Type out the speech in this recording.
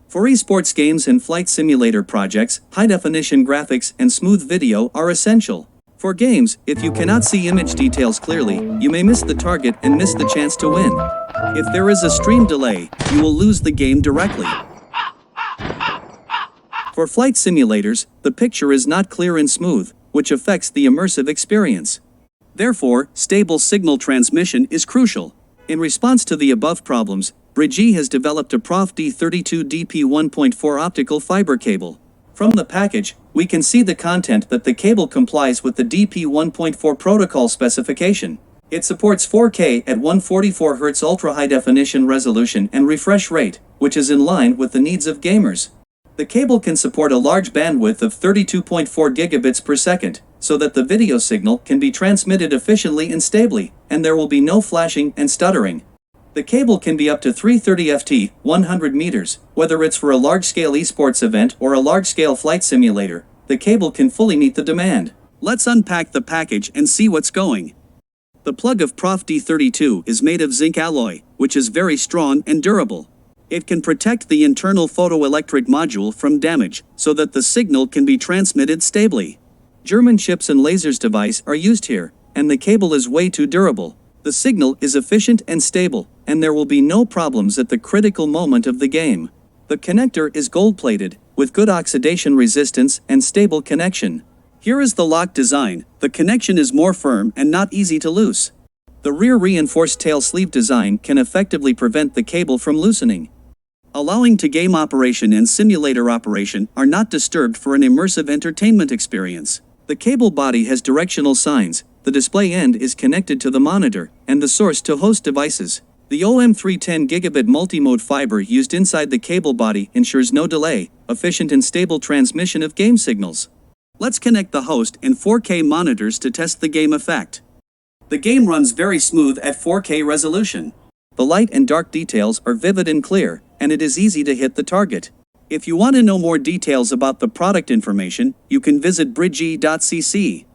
For esports games and flight simulator projects, high-definition graphics and smooth video are essential. For games, if you cannot see image details clearly, you may miss the target and miss the chance to win. If there is a stream delay, you will lose the game directly. For flight simulators, the picture is not clear and smooth, which affects the immersive experience. Therefore, stable signal transmission is crucial. In response to the above problems, Bridgee has developed a PROF D32 DP1.4 optical fiber cable. From the package, we can see the content that the cable complies with the DP1.4 protocol specification. It supports 4K at 144 Hz ultra-high definition resolution and refresh rate, which is in line with the needs of gamers. The cable can support a large bandwidth of 32.4 gigabits per second, so that the video signal can be transmitted efficiently and stably, and there will be no flashing and stuttering. The cable can be up to 330 ft, 100 meters, whether it's for a large-scale esports event or a large-scale flight simulator. The cable can fully meet the demand. Let's unpack the package and see what's going. The plug of PROF D32 is made of zinc alloy, which is very strong and durable. It can protect the internal photoelectric module from damage, so that the signal can be transmitted stably. German chips and lasers device are used here, and the cable is way too durable. The signal is efficient and stable, and there will be no problems at the critical moment of the game. The connector is gold-plated, with good oxidation resistance and stable connection. Here is the lock design. The connection is more firm and not easy to loose. The rear reinforced tail sleeve design can effectively prevent the cable from loosening, allowing to game operation and simulator operation are not disturbed for an immersive entertainment experience. The cable body has directional signs, the display end is connected to the monitor, and the source to host devices. The OM310 gigabit multimode fiber used inside the cable body ensures no delay, efficient and stable transmission of game signals. Let's connect the host and 4K monitors to test the game effect. The game runs very smooth at 4K resolution. The light and dark details are vivid and clear, and it is easy to hit the target. If you want to know more details about the product information, you can visit bridgee.cc.